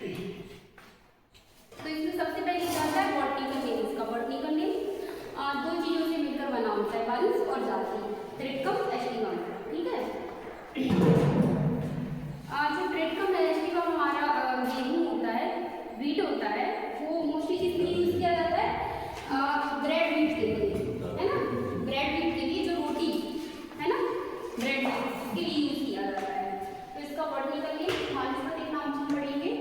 तो इसमें सबसे पहले क्या आता है बॉटनिकल नेम। इसका बॉटनिकल नेम दो चीजों से मिलकर बना होता है, वंश और जाति, ट्रिटिकम एस्टिवम। ठीक है, जो ट्रिटिकम एस्टिवम हमारा गेहूं होता है, व्हीट होता है, वो मोस्टली किस लिए यूज किया जाता है? ब्रेड व्हीट के लिए, है ना, ब्रेड व्हीट के लिए, जो रोटी है ना, ब्रेड व्हीट के लिए यूज किया जाता है। तो इसका बॉटनिकल नेम वानस्पतिक नाम से हम पढ़ेंगे।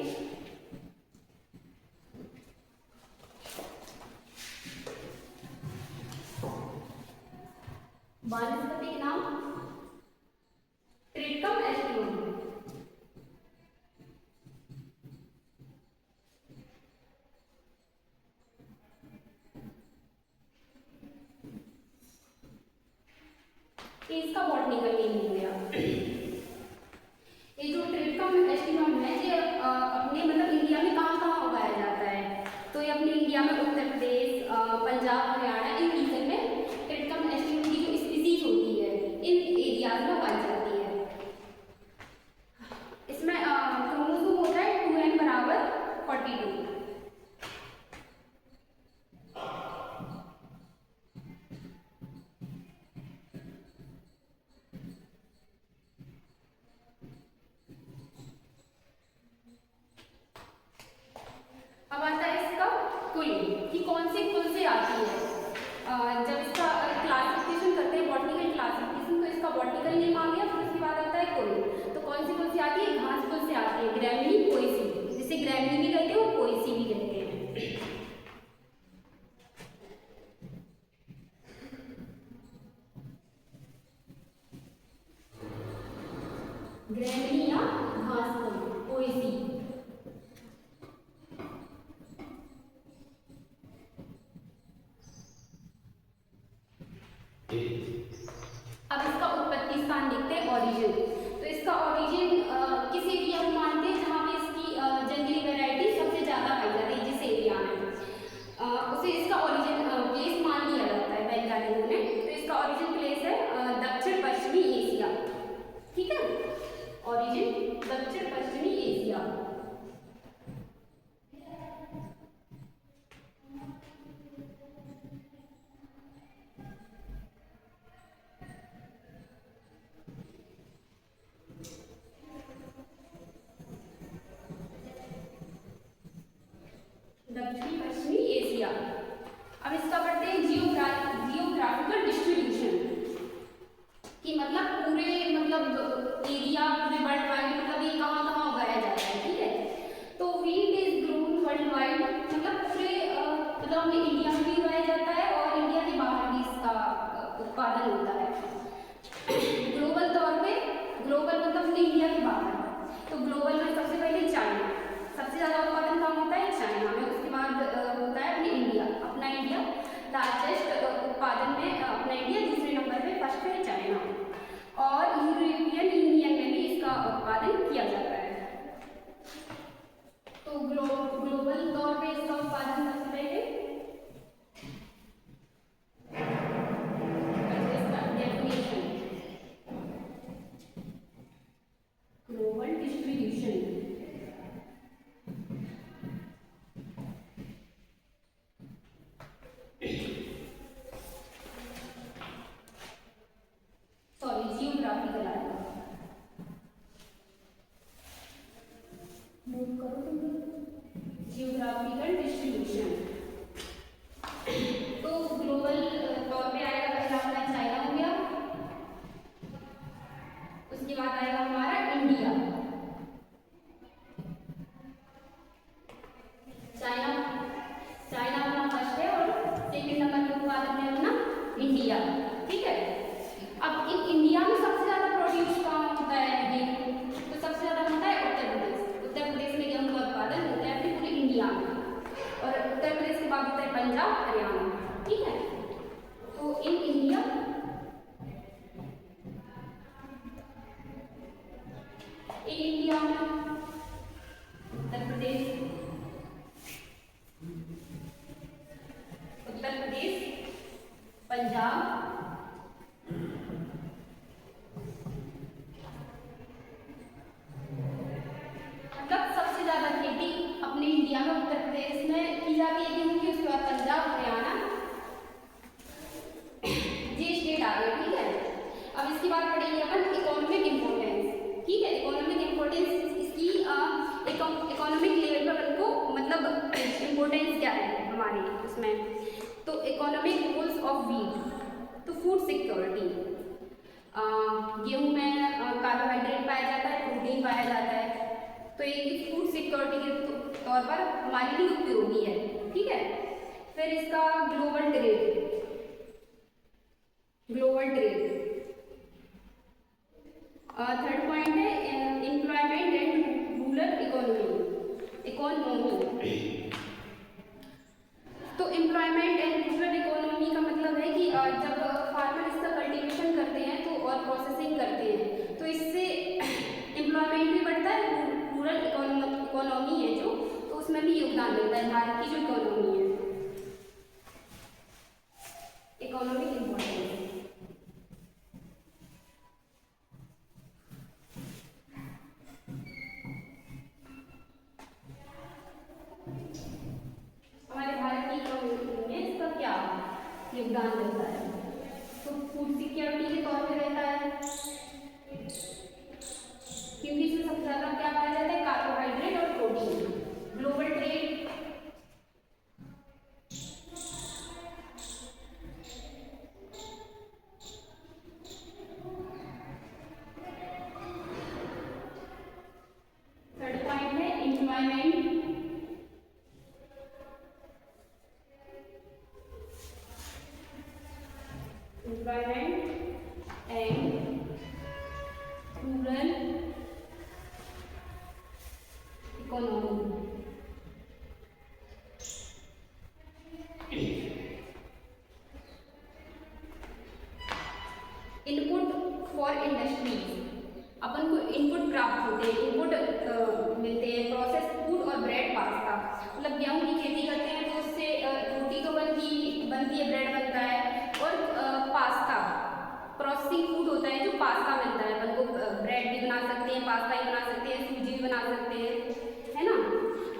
वानस्पतिक नाम ट्रिटिकम एस्टिवम। इसका बॉटनिकल नेम हो गया। ये जो ट्रिटिकम एस्टिवम है ये अपने मतलब इंडिया में कहाँ कहाँ उगाया जाता है? तो ये अपने इंडिया में उत्तर प्रदेश, पंजाब, हरियाणा, इन रीजन में ट्रिटिकम एस्टिवम की जो स्पीसीज होती है इन एरियाज में उगाई जाती है। इसमें क्रोमोसोम होता है 2n बराबर 42। अब आता है इसका कुल, कि कौन से कुल से आती है। जब इसका क्लासिफिकेशन करते हैं, बॉटनिकल क्लासिफिकेशन, तो इसका बॉटनिकल नेम आ गया, फिर उसके बाद आता है कुल। तो कौन सी कुल से आती है? घास कुल से आती है, ग्रैमिनी पोएसी, जिसे ग्रैमिनी भी कहते हैं और पोएसी भी कहते हैं। ग्रैमिनी या घास कुल, पोएसी। अब इसका उत्पत्ति स्थान देखते हैं, ओरिजिन। तो इसका ओरिजिन किस एरिया को मानते हैं जहाँ पे इसकी जंगली वैरायटी सबसे ज्यादा पाई जाती है? जिस एरिया में उसे इसका ओरिजिन प्लेस मान लिया जाता है वैज्ञानिकों ने। तो इसका ओरिजिन प्लेस है दक्षिण पश्चिमी एशिया। ठीक है, ओरिजिन दक्षिण पश्चिमी एशिया। दक्षिण पश्चिमी एशिया। अब इसका पढ़ते हैं जियोग्राफिकल डिस्ट्रीब्यूशन, कि मतलब पूरे मतलब एरिया, पूरे वर्ल्ड वाइड, मतलब ये कहाँ कहाँ उगाया जाता है। ठीक है, तो wheat is grown world wide, मतलब पूरे मतलब अपने इंडिया में भी उगाया जाता है और इंडिया के बाहर भी इसका उत्पादन होता है। ग्लोबल तौर पे, ग्लोबल मतलब अपने इंडिया के बाहर, तो ग्लोबल में सबसे पहले चाइना, सबसे ज्यादा उत्पादन कहाँ होता है? चाइना में। उसके बाद होता है अपने इंडिया, अपना इंडिया लार्जेस्ट उत्पादन में, अपना इंडिया दूसरे नंबर पे, फर्स्ट है चाइना। और यूरोपियन यूनियन में भी इसका उत्पादन किया जाता है। तो ग्लोबल तौर पे इसका उत्पादन सबसे पहले ग्लोबल डिस्ट्रीब्यूशन। सॉरी, जियोग्राफिकल आएगा, मूव करो तुम। जियोग्राफिकल डिस्ट्रीब्यूशन तो ग्लोबल तौर पे आएगा, पहला हमारा चाइना हो गया, उसके बाद आएगा हमारा इंडिया। चाइना अपना फर्स्ट है और सेकंड नंबर पे उत्पादन है अपना इंडिया। ठीक है, अब इन इंडिया में सबसे ज्यादा प्रोड्यूस कहाँ होता है गेहूं? तो सबसे ज्यादा होता है उत्तर प्रदेश। उत्तर प्रदेश में गेहूं का उत्पादन होता है अपने पूरे इंडिया में, और उत्तर प्रदेश के बाद होता है पंजाब, हरियाणा। ठीक है, तो इन इंडिया में उत्तर प्रदेश, पंजाब, मतलब सबसे ज्यादा खेती हमारे उसमें। तो इकोनॉमिक गोल्स ऑफ वीट, तो फूड सिक्योरिटी, गेहूँ में कार्बोहाइड्रेट पाया जाता है, प्रोटीन पाया जाता है, तो ये फूड सिक्योरिटी के तौर पर हमारे लिए उपयोगी है, ठीक है। फिर इसका ग्लोबल ट्रेड, थर्ड पॉइंट है एम्प्लॉयमेंट एंड रूरल इकोनॉमी। तो एम्प्लॉयमेंट एंड रूरल इकोनॉमी का मतलब है कि जब फार्मर इसका कल्टीवेशन करते हैं तो और प्रोसेसिंग करते हैं तो इससे एम्प्लॉयमेंट भी बढ़ता है, रूरल इकोनॉमी है जो, तो उसमें भी योगदान मिलता है भारत की जो इकोनॉमी है, इकोनॉमिक इम्पोर्टेंस। हमारे भारत की इकोनॉमी में इसका क्या योगदान रहता है, तो फूड सिक्योरिटी के तौर पे रहता है, क्योंकि इसमें सबसे ज़्यादा क्या पाया जाता है, कार्बोहाइड्रेट और protein. Global trade, third point है employment and rural economy. Input for industries, अपन को इनपुट प्राप्त होते हैं, इनपुट मिलते हैं, प्रोसेस फूड और ब्रेड पास्ता, मतलब गेहूँ की खेती करते हैं तो उससे रोटी तो बनती है, ब्रेड बनता है, और पास्ता प्रोसेसिंग फूड होता है जो पास्ता मिलता है अपन को, ब्रेड भी बना सकते हैं, पास्ता भी बना सकते हैं, सूजी भी बना सकते हैं, है ना।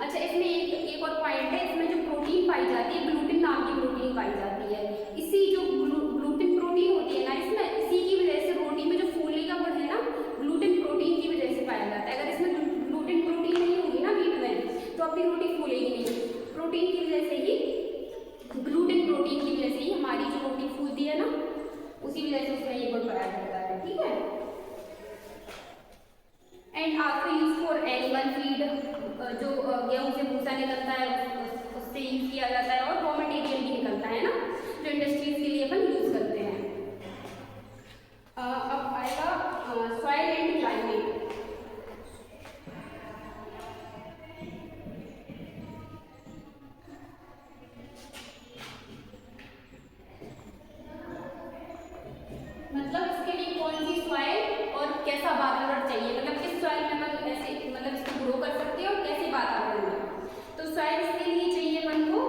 अच्छा, इसमें एक और पॉइंट है, इसमें जो प्रोटीन पाई जाती है, ग्लूटिन नाम की प्रोटीन पाई जाती है, इसी जो ग्लूटिन प्रोटीन होती है ना इसमें, इसी की वजह से रोटी में जो फूलने का गुण है ना, ग्लूटिन प्रोटीन की वजह से पाया जाता है। अगर इसमें ग्लूटिन प्रोटीन नहीं होगी ना वीट में तो अपनी रोटी फूलेगी नहीं, प्रोटीन की वजह से ही, ग्लूटिन प्रोटीन की वजह से ही हमारी जो रोटी फूलती है ना, उसी वजह से उसमें ये गुण पाया जाता है, ठीक है। And also use for animal feed, जो गेहूँ से भूसा निकलता है उससे यूज किया जाता है, और रॉ मटेरियल भी निकलता है ना, जो इंडस्ट्रीज के लिए अपन यूज करते हैं। अब आएगा सॉइल एंड क्लाइमेट। मतलब इसके लिए कौन सी सॉइल और कैसा वातावरण चाहिए, मतलब किस सॉइल में अपन ऐसे मतलब इसको ग्रो कर सकते हैं और कैसे वातावरण में। तो सॉइल इसके लिए चाहिए अपन को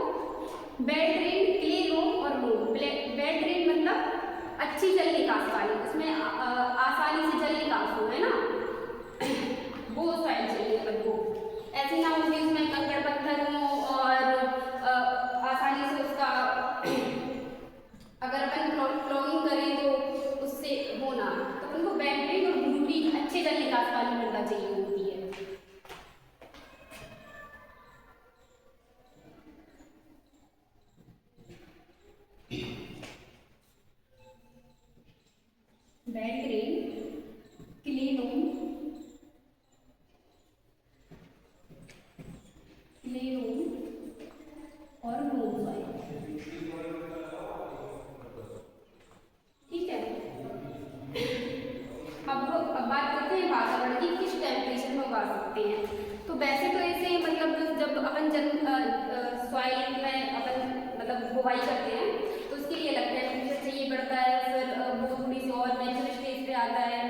बेड ड्रेन, क्ले, लोम और लोम। बेड ड्रेन मतलब अच्छी जल निकास वाली, उसमें आसानी से जल निकास हो, है ना, वो सॉइल चाहिए अपन को। ऐसे ना हो कि उसमें कंकड़ पत्थर हो और आसानी से उसका अगर अपन क्लॉगिंग करें तो उससे होना, तो उनको बेड ड्रेन और ब्लूटी अच्छे जल निकास वाली मृदा चाहिए होती है। बेड ड्रेन, क्ले लोम और लोम सॉइल, ठीक है। अब बात करते हैं वातावरण की, किस टेम्परेचर में उगा सकते हैं। तो वैसे तो ऐसे मतलब जब अपन सॉइल में अपन मतलब बुवाई करते हैं तो उसके लिए अलग टेम्परेचर चाहिए पड़ता है, फिर वो थोड़ी सी और नेचुरल स्टेज पे आता है,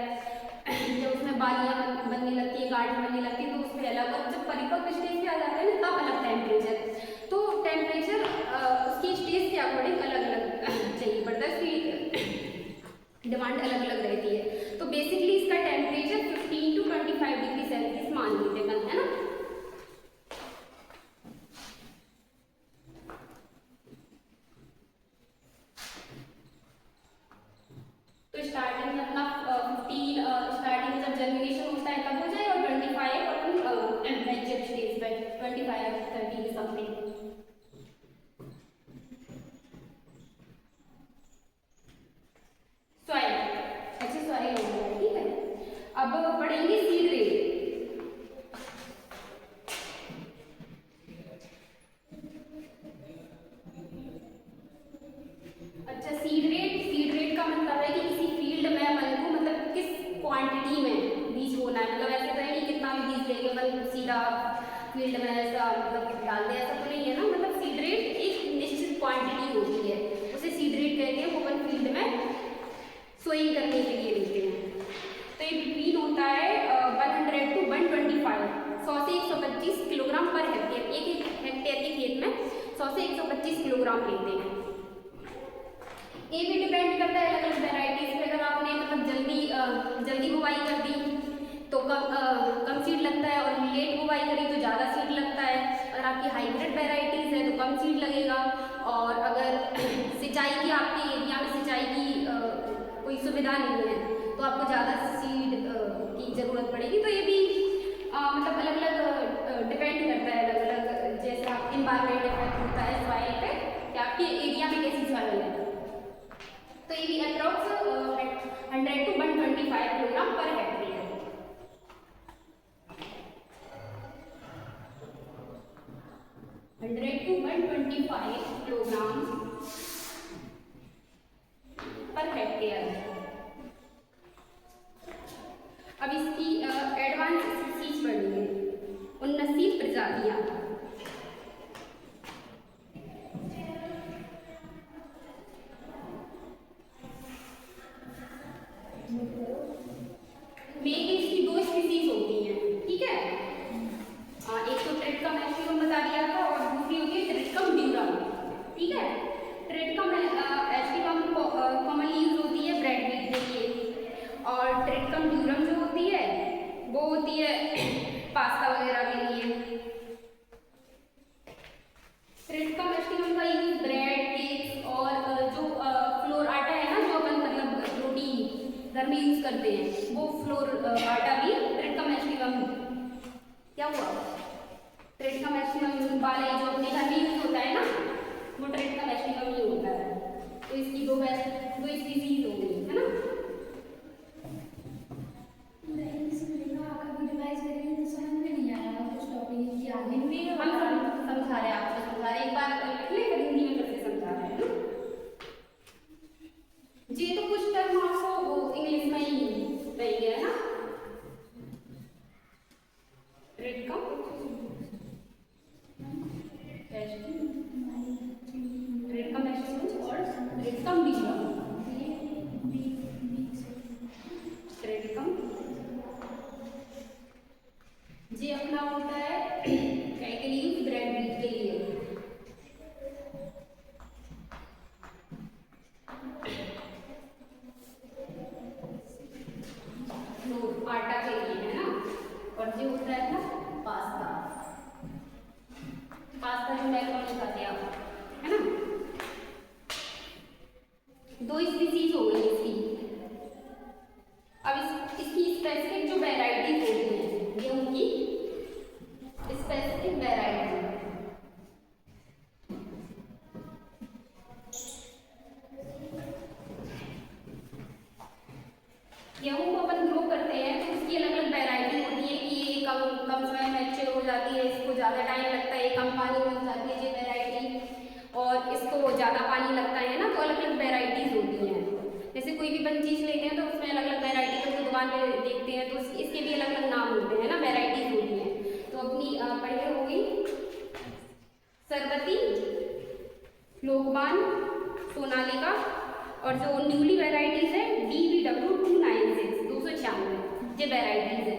जब उसमें बालियाँ बनने लगती है, गांठ बनने लगती है तो उसमें अलग, और जब परिपक्व स्टेज पे आ जाता है ना तब अलग टेम्परेचर। तो टेम्परेचर उसकी स्टेज के अकॉर्डिंग अलग अलग चाहिए पड़ता है, उसकी डिमांड अलग अलग रहती है। तो बेसिकली इसका टेम्परेचर 15 to 25 डिग्री सेल्सियस मान लेते हैं, है ना। तो स्टार्टिंग में अपना 15 स्टार्टिंग में जब जर्मिनेशन होता है तब हो जाए, और 25 अपन मैच्योर स्टेज पे 25 30 समथिंग। कि अपन सीधा फील्ड में ऐसा मतलब डाल दें, ऐसा तो नहीं है ना। मतलब सीड रेट एक निश्चित क्वांटिटी होती है, उसे सीड रेट कहते हैं, वो अपन फील्ड में सोइंग करने के लिए लेते हैं। तो ये बिटवीन होता है 100 to 125, 100 से 125 किलोग्राम पर हेक्टेयर। एक हेक्टेयर के खेत में 100 से 125 किलोग्राम लेते हैं। ये भी डिपेंड करता है अलग अलग वेराइटीज पे। अगर आपने मतलब जल्दी बुवाई कर दी तो कम सीड लगता है, और लेट बुवाई करी तो ज़्यादा सीड लगता है। अगर आपकी हाइब्रिड वेराइटीज़ है तो कम सीड लगेगा, और अगर सिंचाई की आपके एरिया में सिंचाई की कोई सुविधा नहीं है तो आपको ज़्यादा सीड की ज़रूरत पड़ेगी। तो ये भी मतलब अलग अलग डिपेंड करता है, अलग अलग जैसे आप इन्वायरमेंट इफेक्ट होता है सॉइल पे कि आपके एरिया में कैसी सॉइल है। तो ये भी approx 100 to 125 kilogram per hectare. to 125 kilogram per hectare. अब इसकी एडवांस स्पीसीज बढ़ी है, 79 प्रजातियां। मेन इसकी 2 स्पीसीज होती हैं, ठीक है। एक तो ट्रिटिकम एस्टिवम बता दिया था, और दूसरी होती है ट्रिटिकम ड्यूरम, ठीक है। ट्रिटिकम एस्टिवम कॉमनली यूज होती है ब्रेड मीट के लिए, और ट्रिटिकम ड्यूरम जो होती है वो होती है पास्ता वगैरह के लिए। ट्रिटिकम एस्टिवम का यूज ब्रेड, केक्स और जो फ्लोर आटा है ना, जो अपन मतलब रोटी घर में यूज करते हैं, वो फ्लोर आटा भी ट्रिटिकम एस्टिवम। क्या हुआ? ट्रिटिकम एस्टिवम वाले जो अपने घर में यूज होता है ना, वो ट्रिटिकम एस्टिवम ही होता है। तो इसकी दो स्पीसीज होगी, है ना। हम समझा रहे हैं, आपको समझा रहे, एक बार लिख ले, फिर हिंदी में कैसे समझा रहे हैं ना। जी तो कुछ टर्म आपको इंग्लिश में ही रहेंगे, है ना। ट्रिटिकम एस्टिवम और ट्रिटिकम ड्यूरम। ट्रिटिकम जी अपना होता है के लिए ब्रेड मीट के लिए। आटा के लिए, है ना। और जो होता है ना पास्ता, पास्ता जो मैक्रोनी खाते हैं आप, है ना। 2 स्पीसीज हो गई इसकी। अब इसकी स्पेसिफिक जो वेराइटीज होती है, ये उनकी स्पेसिफिक वेराइटी। गेहूं को अपन ग्रो करते हैं तो उसकी अलग अलग वेराइटी होती है कि ये कम समय में मैच्योर हो जाती है, इसको ज़्यादा टाइम लगता है, कम पानी में हो जाती है ये वेराइटी, और इसको ज़्यादा पानी लगता है ना। तो अलग अलग वेराइटीज़ होती हैं। जैसे कोई भी अपन चीज़ लेते हैं तो उसमें अलग अलग वेराइटी को दुकान पे देखते हैं तो इसके भी अलग अलग नाम होते हैं ना, वेराइटीज़ होती हैं। तो अपनी पढ़िए हो गई सरबती, लोकवान, सोनालिका, और जो न्यूली वेराइटीज है DVW 296, 296 ये वेराइटीज है।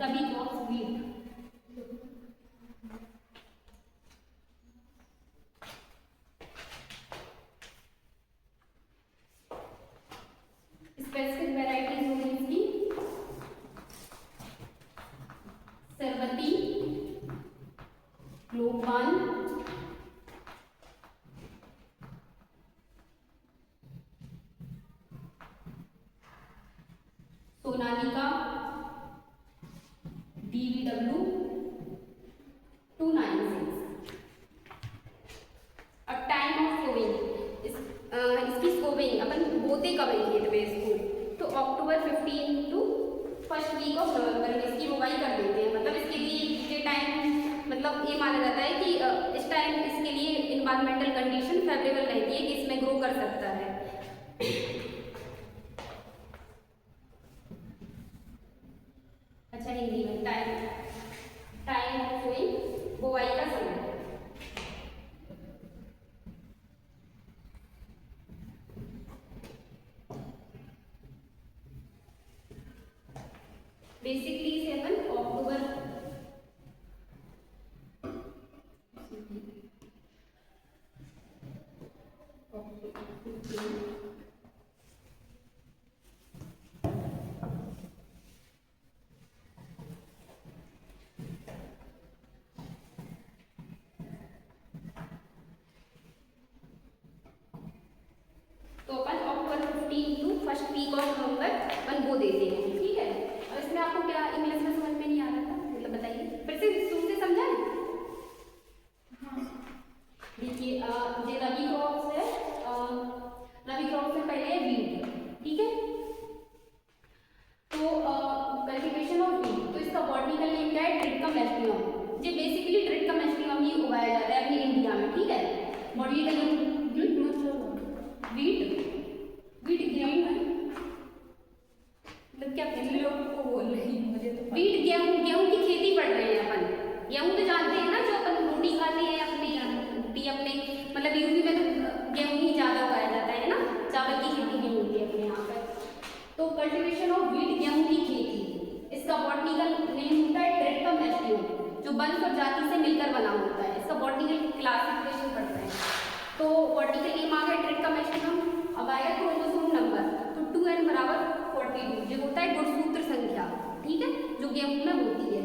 कभी क्रॉस व्हीट, स्पेसिफिक वेराइटीज होगी इसकी सरबती, लोकवान, सोनालिका, DVW 296। अब टाइम ऑफ सोविंग, इसकी सोविंग अपन बोते कब है खेत में इसको, तो October 15 to first week of November में इसकी बुवाई कर देते हैं। मतलब इसके लिए ये टाइम मतलब ये माना जाता है कि इस टाइम इसके लिए इन्वायरमेंटल कंडीशन फेवरेबल रहती है कि इसमें ग्रो कर सकता है। हिंदी में टाइम, टाइम ऑफ सोइंग, बुआई का समय। बेसिकली 7 अक्टूबर तो अपन October 15 to first week of November अपन वो देते हैं, ठीक है। और इसमें आपको क्या इंग्लिश में समझ में नहीं आ रहा था, मतलब बताइए फिर से शुरू से समझाएं। हाँ देखिए, ये रबी क्रॉप्स है, रबी क्रॉप्स में पहले है वीट, ठीक है। तो कल्टीवेशन ऑफ वीट, तो इसका बॉटनिकल नेम क्या है, ट्रिटिकम एस्टियम। ये बेसिकली ट्रिटिकम एस्टियम ही उगाया जाता है अपनी इंडिया में, ठीक है। बॉटनिकल नेम वीट, वीट गेहूं है, मतलब क्या लोग को बोल रही है मुझे तो वीट गेहूं, गेहूं की खेती पढ़ रहे हैं अपन। गेहूं तो जानते हैं ना, जो अपन रोटी खाते हैं अपने रोटी अपने मतलब यूपी में तो गेहूं ही ज़्यादा उगाया जाता है ना, चावल की खेती नहीं होती है अपने यहाँ पर। तो कल्टीवेशन ऑफ वीट, गेहूं की खेती, इसका बॉटनिकल नेम होता है ट्रिटिकम एस्टियम, जो वंश और जाति से मिलकर बना होता है। इसका बॉटनिकल क्लासिफिकेशन पढ़ते हैं। तो वर्टिकल नेम आ गया ट्रिटिकम एस्टियम। अब आएगा क्रोमोसोम नंबर, तो 2n बराबर 42 जो होता है गुणसूत्र संख्या, ठीक है, जो गेहूं में होती है।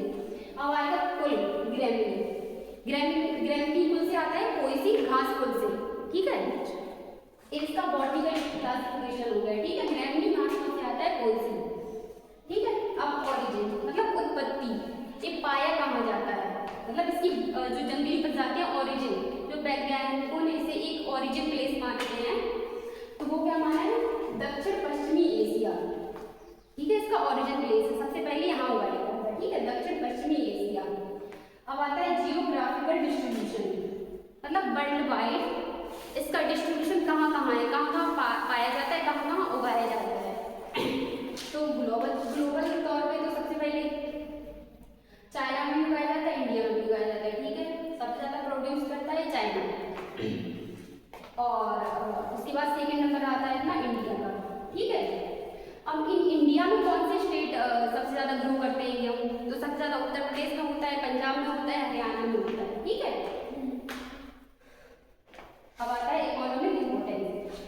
अब आएगा कुल, ग्रैमिनी, ग्रैमिनी कुल से आता है कोई सी घास कुल से, ठीक है। इसका बॉटनिकल क्लासिफिकेशन हो गया, ठीक है। ग्रैमिनी घास कुल से आता है कोई सी, ठीक है। अब ऑरिजिन मतलब उत्पत्ति, ये पाया कहाँ जाता है, मतलब इसकी जो जंगली प्रजाति है ऑरिजिन, जो वैज्ञानिकों ने इसे एक ऑरिजिन प्लेस मानते हैं, तो वो क्या माना है, दक्षिण पश्चिमी एशिया, ठीक है। इसका ऑरिजिन प्लेस है, सबसे पहले यहाँ हुआ है, ठीक है, दक्षिण पश्चिमी एशिया। अब आता है जियोग्राफिकल डिस्ट्रीब्यूशन, मतलब वर्ल्ड वाइड इसका डिस्ट्रीब्यूशन कहाँ कहाँ है, कहाँ कहाँ पाया जाता है, कहाँ कहाँ उगाया जाता है। तो ग्लोबल तौर पे तो सबसे पहले चाइना में भी उगाया जाता है, इंडिया में भी उगाया जाता है, ठीक है। सबसे ज़्यादा प्रोड्यूस करता है चाइना, और उसके बाद सेकेंड नंबर आता है अपना इंडिया का, ठीक है। अब इन इंडिया में कौन से स्टेट सबसे ज़्यादा ग्रो करते हैं गेहूँ, तो सबसे ज़्यादा उत्तर प्रदेश में होता है, पंजाब में होता है, हरियाणा में होता है, ठीक है। अब आता है इकोनॉमिक इम्पोर्टेंस,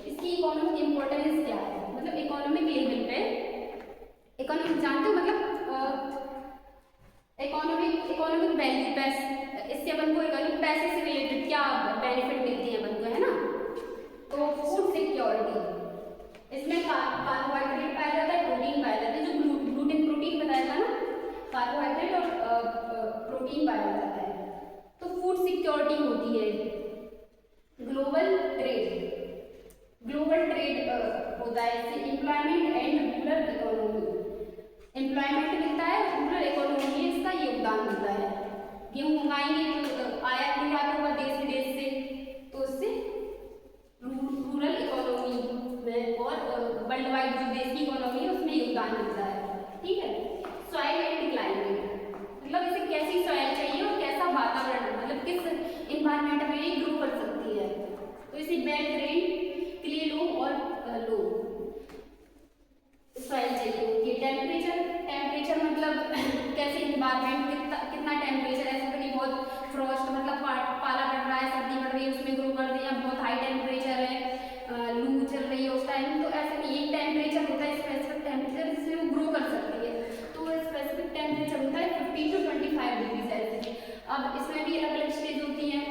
इसकी इकोनॉमिक इम्पोर्टेंस क्या है, मतलब इकोनॉमिक लेवल पे, इकोनॉमिक जानते हो मतलब इकोनॉमिक वैल्यू, पैसे, इससे अपन को इकोनॉमिक पैसे से रिलेटेड क्या बेनिफिट मिलती है अपन को, है ना। तो फूड सिक्योरिटी, इसमें कार्बोहाइड्रेट पाया जाता है, प्रोटीन पाया जाता है, जो ग्लूटेन प्रोटीन बताया था ना, कार्बोहाइड्रेट और प्रोटीन पाया जाता है। तो फूड सिक्योरिटी होती है। ग्लोबल ट्रेड होता है, इससे employment and rural economy, employment मिलता है, रूरल इकोनॉमी में इसका योगदान मिलता है। गेहूँ उगाएंगे तो आयात निर्यात होगा देश विदेश से, तो उससे रूरल इकोनॉमी में और वर्ल्ड वाइड जो देश की इकोनॉमी है उसमें योगदान मिलता है, ठीक है। सॉइल एंड क्लाइमेट, मतलब इसे कैसी सॉइल चाहिए और कैसा वातावरण, मतलब किस इन्वायरमेंट में ये ग्रो कर सकती है। तो इसे बेड रेन, क्ले लोम और लो सॉइल चाहिए होती है। टेम्परेचर मतलब कैसे इन्वायरमेंट, कितना टेम्परेचर, ऐसा तो नहीं बहुत फ्रॉस्ट मतलब पाला पड़ रहा है, सर्दी पड़ रही है, उसमें ग्रो कर दिया, बहुत हाई टेम्परेचर है, लू चल रही है उस टाइम, तो ऐसा नहीं, एक टेम्परेचर होता है, स्पेसिफिक टेम्परेचर जिसमें वो ग्रो कर सकती है। तो स्पेसिफिक टेम्परेचर होता है 50 to 25 डिग्री सेल्सियस। अब इसमें भी अलग अलग स्टेज होती हैं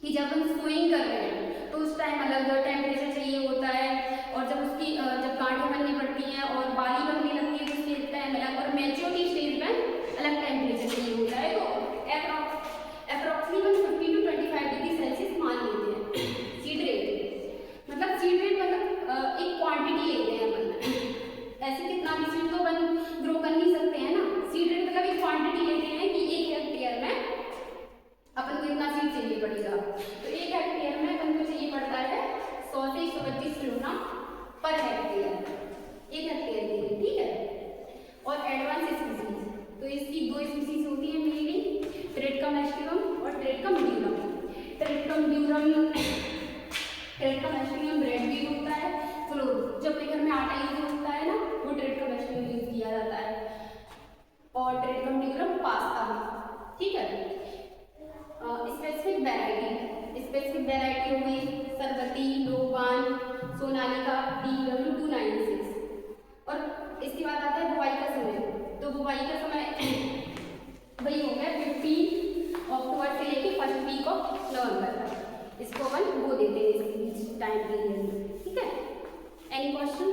कि जब हम सोइंग कर रहे हैं तो उस टाइम अलग टेम्परेचर चाहिए होता है, और जब उसकी जब गांठें बननी पड़ती हैं और बाली बनने लगती है तो उसके टाइम अलग, और मैच्योरिटी स्टेज में अलग टेम्परेचर चाहिए होता है। तो अप्रॉक्सीमेट 50 to 25 डिग्री सेल्सियस मान लेते हैं। BW296। और इसके बाद आता है बुवाई का समय। तो बुवाई का समय वही हो गया 15 अक्टूबर से लेके फर्स्ट वीक ऑफ नवंबर तक। इसको अपन वो देते हैं इस टाइम पीरियड में। ठीक है, एनी क्वेश्चन?